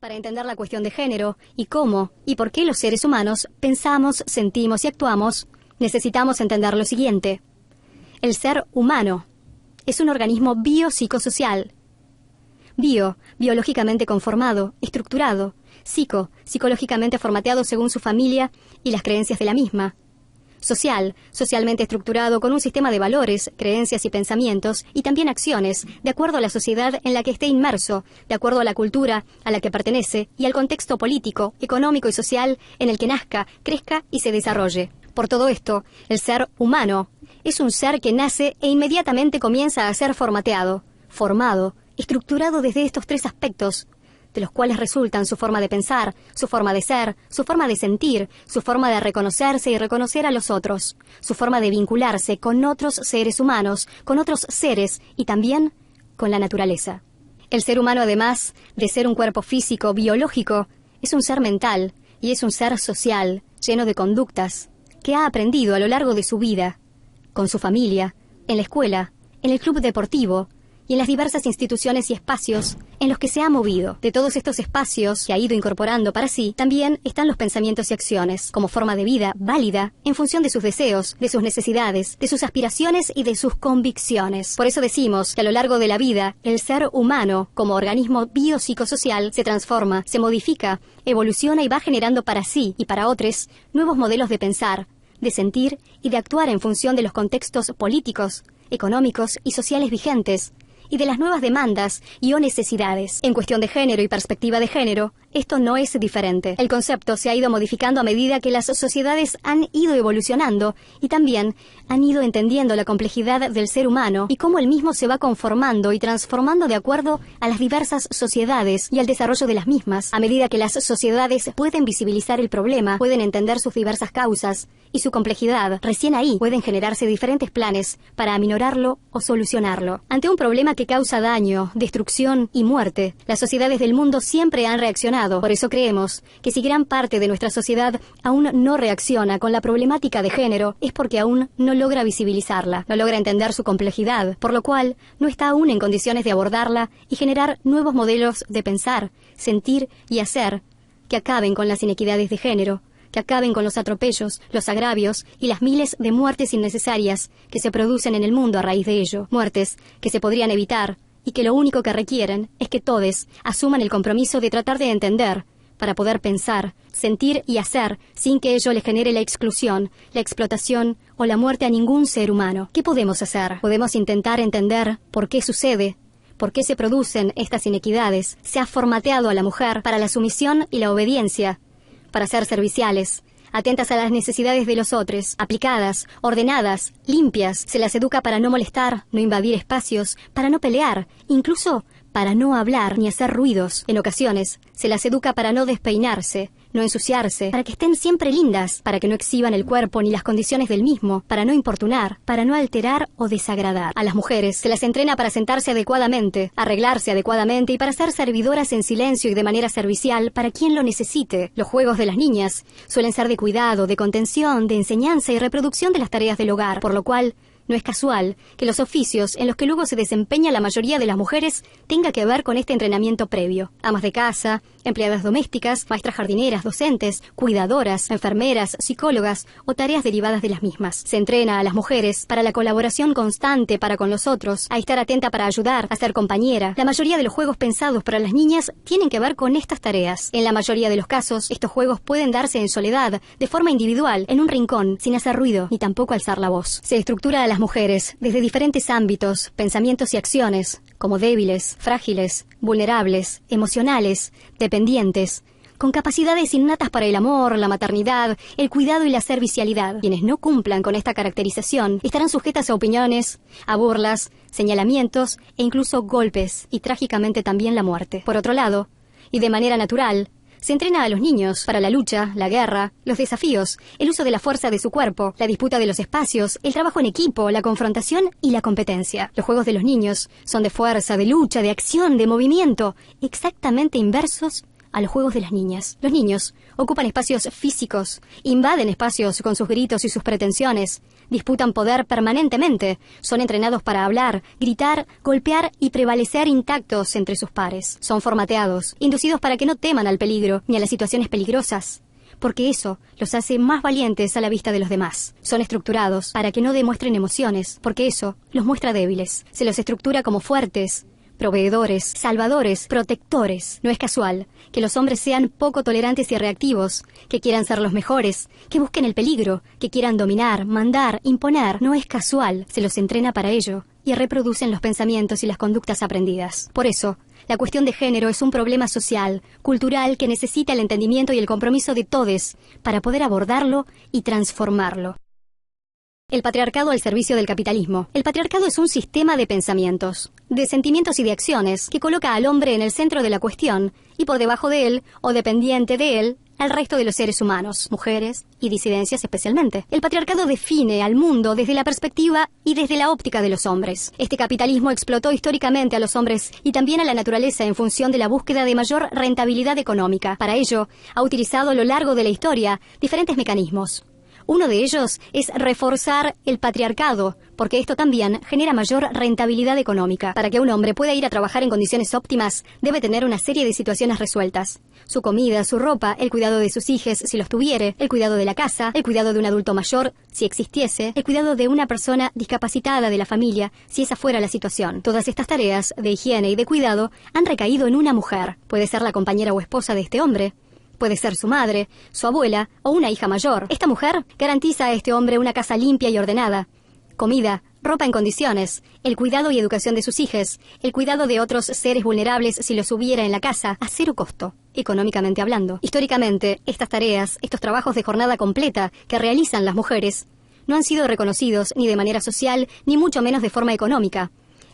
Para entender la cuestión de género y cómo y por qué los seres humanos pensamos, sentimos y actuamos, necesitamos entender lo siguiente. El ser humano es un organismo biopsicosocial. Biológicamente conformado, estructurado, psicológicamente formateado según su familia y las creencias de la misma. Socialmente estructurado con un sistema de valores, creencias y pensamientos, y también acciones, de acuerdo a la sociedad en la que esté inmerso, de acuerdo a la cultura a la que pertenece y al contexto político, económico y social en el que nazca, crezca y se desarrolle. Por todo esto, el ser humano es un ser que nace e inmediatamente comienza a ser formateado, formado, estructurado desde estos tres aspectos, de los cuales resultan su forma de pensar, su forma de ser, su forma de sentir, su forma de reconocerse y reconocer a los otros, su forma de vincularse con otros seres humanos, con otros seres y también con la naturaleza. El ser humano, además de ser un cuerpo físico, biológico, es un ser mental y es un ser social, lleno de conductas, que ha aprendido a lo largo de su vida, con su familia, en la escuela, en el club deportivo, y en las diversas instituciones y espacios en los que se ha movido. De todos estos espacios que ha ido incorporando para sí, también están los pensamientos y acciones, como forma de vida válida en función de sus deseos, de sus necesidades, de sus aspiraciones y de sus convicciones. Por eso decimos que a lo largo de la vida, el ser humano, como organismo biopsicosocial, se transforma, se modifica, evoluciona y va generando para sí y para otros nuevos modelos de pensar, de sentir y de actuar en función de los contextos políticos, económicos y sociales vigentes, y de las nuevas demandas y o necesidades. En cuestión de género y perspectiva de género, esto no es diferente. El concepto se ha ido modificando a medida que las sociedades han ido evolucionando y también han ido entendiendo la complejidad del ser humano y cómo el mismo se va conformando y transformando de acuerdo a las diversas sociedades y al desarrollo de las mismas. A medida que las sociedades pueden visibilizar el problema, pueden entender sus diversas causas y su complejidad, recién ahí pueden generarse diferentes planes para aminorarlo o solucionarlo. Ante un problema que causa daño, destrucción y muerte, las sociedades del mundo siempre han reaccionado. Por eso creemos que si gran parte de nuestra sociedad aún no reacciona con la problemática de género, es porque aún no logra visibilizarla, no logra entender su complejidad, por lo cual no está aún en condiciones de abordarla y generar nuevos modelos de pensar, sentir y hacer que acaben con las inequidades de género, que acaben con los atropellos, los agravios y las miles de muertes innecesarias que se producen en el mundo a raíz de ello. Muertes que se podrían evitar y que lo único que requieren es que todos asuman el compromiso de tratar de entender para poder pensar, sentir y hacer sin que ello les genere la exclusión, la explotación o la muerte a ningún ser humano. ¿Qué podemos hacer? Podemos intentar entender por qué sucede, por qué se producen estas inequidades. Se ha formateado a la mujer para la sumisión y la obediencia, para ser serviciales, atentas a las necesidades de los otros, aplicadas, ordenadas, limpias. Se las educa para no molestar, no invadir espacios, para no pelear, incluso para no hablar ni hacer ruidos. En ocasiones, se las educa para no despeinarse, no ensuciarse, para que estén siempre lindas, para que no exhiban el cuerpo ni las condiciones del mismo, para no importunar, para no alterar o desagradar. A las mujeres se las entrena para sentarse adecuadamente, arreglarse adecuadamente y para ser servidoras en silencio y de manera servicial para quien lo necesite. Los juegos de las niñas suelen ser de cuidado, de contención, de enseñanza y reproducción de las tareas del hogar, por lo cual no es casual que los oficios en los que luego se desempeña la mayoría de las mujeres tenga que ver con este entrenamiento previo. Amas de casa, empleadas domésticas, maestras jardineras, docentes, cuidadoras, enfermeras, psicólogas o tareas derivadas de las mismas. Se entrena a las mujeres para la colaboración constante para con los otros, a estar atenta para ayudar, a ser compañera. La mayoría de los juegos pensados para las niñas tienen que ver con estas tareas. En la mayoría de los casos, estos juegos pueden darse en soledad, de forma individual, en un rincón, sin hacer ruido, ni tampoco alzar la voz. Se estructura a las mujeres desde diferentes ámbitos, pensamientos y acciones, como débiles, frágiles, vulnerables, emocionales, dependientes, con capacidades innatas para el amor, la maternidad, el cuidado y la servicialidad. Quienes no cumplan con esta caracterización estarán sujetas a opiniones, a burlas, señalamientos e incluso golpes y trágicamente también la muerte. Por otro lado, y de manera natural, se entrena a los niños para la lucha, la guerra, los desafíos, el uso de la fuerza de su cuerpo, la disputa de los espacios, el trabajo en equipo, la confrontación y la competencia. Los juegos de los niños son de fuerza, de lucha, de acción, de movimiento, exactamente inversos a los juegos de las niñas. Los niños ocupan espacios físicos, invaden espacios con sus gritos y sus pretensiones, Disputan poder permanentemente. Son entrenados para hablar, gritar, golpear y prevalecer intactos entre sus pares. Son formateados, inducidos para que no teman al peligro ni a las situaciones peligrosas, porque eso los hace más valientes a la vista de los demás. Son estructurados para que no demuestren emociones, porque eso los muestra débiles. Se los estructura como fuertes, proveedores, salvadores, protectores. No es casual que los hombres sean poco tolerantes y reactivos, que quieran ser los mejores, que busquen el peligro, que quieran dominar, mandar, imponer. No es casual, se los entrena para ello y reproducen los pensamientos y las conductas aprendidas. Por eso, la cuestión de género es un problema social, cultural, que necesita el entendimiento y el compromiso de todos para poder abordarlo y transformarlo. El patriarcado al servicio del capitalismo. El patriarcado es un sistema de pensamientos, de sentimientos y de acciones que coloca al hombre en el centro de la cuestión y por debajo de él, o dependiente de él, al resto de los seres humanos, mujeres y disidencias especialmente. El patriarcado define al mundo desde la perspectiva y desde la óptica de los hombres. Este capitalismo explotó históricamente a los hombres y también a la naturaleza en función de la búsqueda de mayor rentabilidad económica. Para ello, ha utilizado a lo largo de la historia diferentes mecanismos. Uno de ellos es reforzar el patriarcado, porque esto también genera mayor rentabilidad económica. Para que un hombre pueda ir a trabajar en condiciones óptimas, debe tener una serie de situaciones resueltas. Su comida, su ropa, el cuidado de sus hijos, si los tuviere, el cuidado de la casa, el cuidado de un adulto mayor, si existiese, el cuidado de una persona discapacitada de la familia, si esa fuera la situación. Todas estas tareas de higiene y de cuidado han recaído en una mujer. Puede ser la compañera o esposa de este hombre. Puede ser su madre, su abuela o una hija mayor. Esta mujer garantiza a este hombre una casa limpia y ordenada, comida, ropa en condiciones, el cuidado y educación de sus hijos, el cuidado de otros seres vulnerables si los hubiera en la casa, a cero costo, económicamente hablando. Históricamente, estas tareas, estos trabajos de jornada completa que realizan las mujeres, no han sido reconocidos ni de manera social, ni mucho menos de forma económica.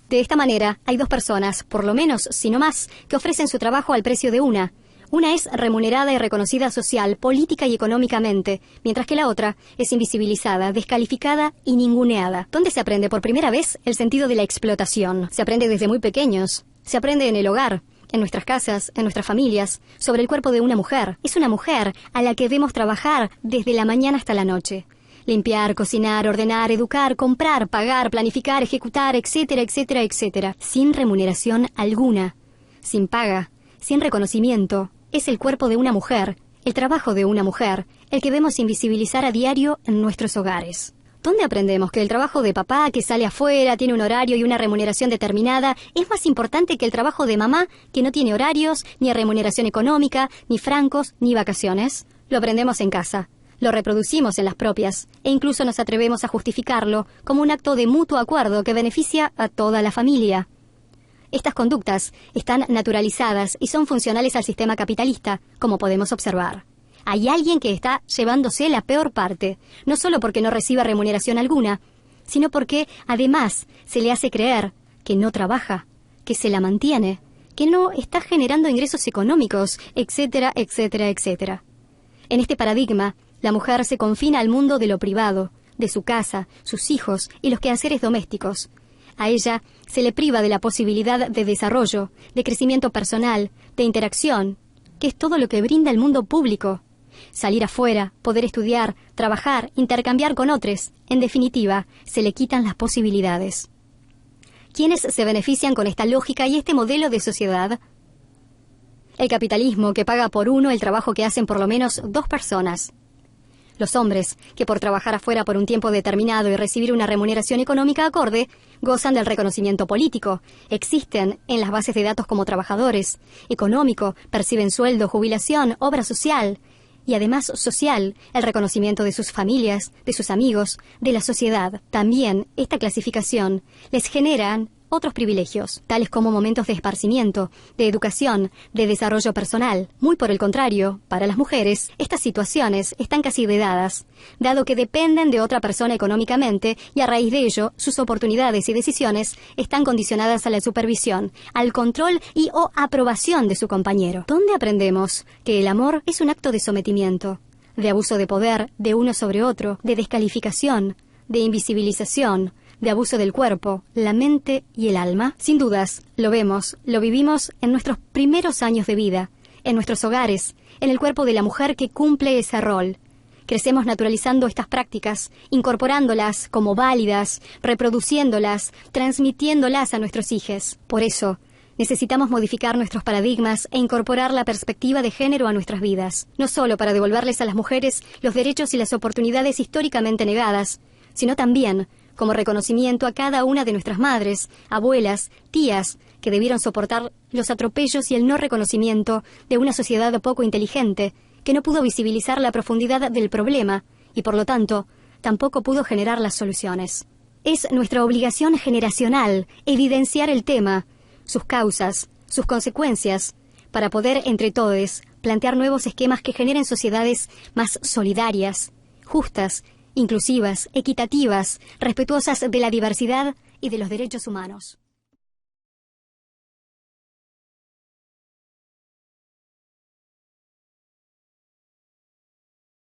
De esta manera, hay dos personas, por lo menos, si no más, que ofrecen su trabajo al precio de una. Una es remunerada y reconocida social, política y económicamente, mientras que la otra es invisibilizada, descalificada y ninguneada. ¿Dónde se aprende por primera vez el sentido de la explotación? Se aprende desde muy pequeños. Se aprende en el hogar, en nuestras casas, en nuestras familias, sobre el cuerpo de una mujer. Es una mujer a la que debemos trabajar desde la mañana hasta la noche. Limpiar, cocinar, ordenar, educar, comprar, pagar, planificar, ejecutar, etcétera, etcétera, etcétera. Sin remuneración alguna, sin paga, sin reconocimiento. Es el cuerpo de una mujer, el trabajo de una mujer, el que vemos invisibilizar a diario en nuestros hogares. ¿Dónde aprendemos que el trabajo de papá, que sale afuera, tiene un horario y una remuneración determinada, es más importante que el trabajo de mamá, que no tiene horarios, ni remuneración económica, ni francos, ni vacaciones? Lo aprendemos en casa, lo reproducimos en las propias, e incluso nos atrevemos a justificarlo como un acto de mutuo acuerdo que beneficia a toda la familia. Estas conductas están naturalizadas y son funcionales al sistema capitalista, como podemos observar. Hay alguien que está llevándose la peor parte, no solo porque no recibe remuneración alguna, sino porque, además, se le hace creer que no trabaja, que se la mantiene, que no está generando ingresos económicos, etcétera, etcétera, etcétera. En este paradigma, la mujer se confina al mundo de lo privado, de su casa, sus hijos y los quehaceres domésticos. A ella se le priva de la posibilidad de desarrollo, de crecimiento personal, de interacción, que es todo lo que brinda el mundo público. Salir afuera, poder estudiar, trabajar, intercambiar con otros. En definitiva, se le quitan las posibilidades. ¿Quiénes se benefician con esta lógica y este modelo de sociedad? El capitalismo, que paga por uno el trabajo que hacen por lo menos dos personas. Los hombres, que por trabajar afuera por un tiempo determinado y recibir una remuneración económica acorde, gozan del reconocimiento político, existen en las bases de datos como trabajadores, económico, perciben sueldo, jubilación, obra social, y además social, el reconocimiento de sus familias, de sus amigos, de la sociedad. También esta clasificación les generan otros privilegios, tales como momentos de esparcimiento, de educación, de desarrollo personal. Muy por el contrario, para las mujeres, estas situaciones están casi vedadas, dado que dependen de otra persona económicamente y a raíz de ello, sus oportunidades y decisiones están condicionadas a la supervisión, al control y o aprobación de su compañero. ¿Dónde aprendemos que el amor es un acto de sometimiento, de abuso de poder de uno sobre otro, de descalificación, de invisibilización, de abuso del cuerpo, la mente y el alma? Sin dudas, lo vemos, lo vivimos en nuestros primeros años de vida, en nuestros hogares, en el cuerpo de la mujer que cumple ese rol, Crecemos naturalizando estas prácticas, incorporándolas como válidas, reproduciéndolas, transmitiéndolas a nuestros hijos. Por eso, necesitamos modificar nuestros paradigmas e incorporar la perspectiva de género a nuestras vidas, no solo para devolverles a las mujeres los derechos y las oportunidades históricamente negadas, sino también como reconocimiento a cada una de nuestras madres, abuelas, tías, que debieron soportar los atropellos y el no reconocimiento de una sociedad poco inteligente, que no pudo visibilizar la profundidad del problema y, por lo tanto, tampoco pudo generar las soluciones. Es nuestra obligación generacional evidenciar el tema, sus causas, sus consecuencias, para poder, entre todos, plantear nuevos esquemas que generen sociedades más solidarias, justas, inclusivas, equitativas, respetuosas de la diversidad y de los derechos humanos.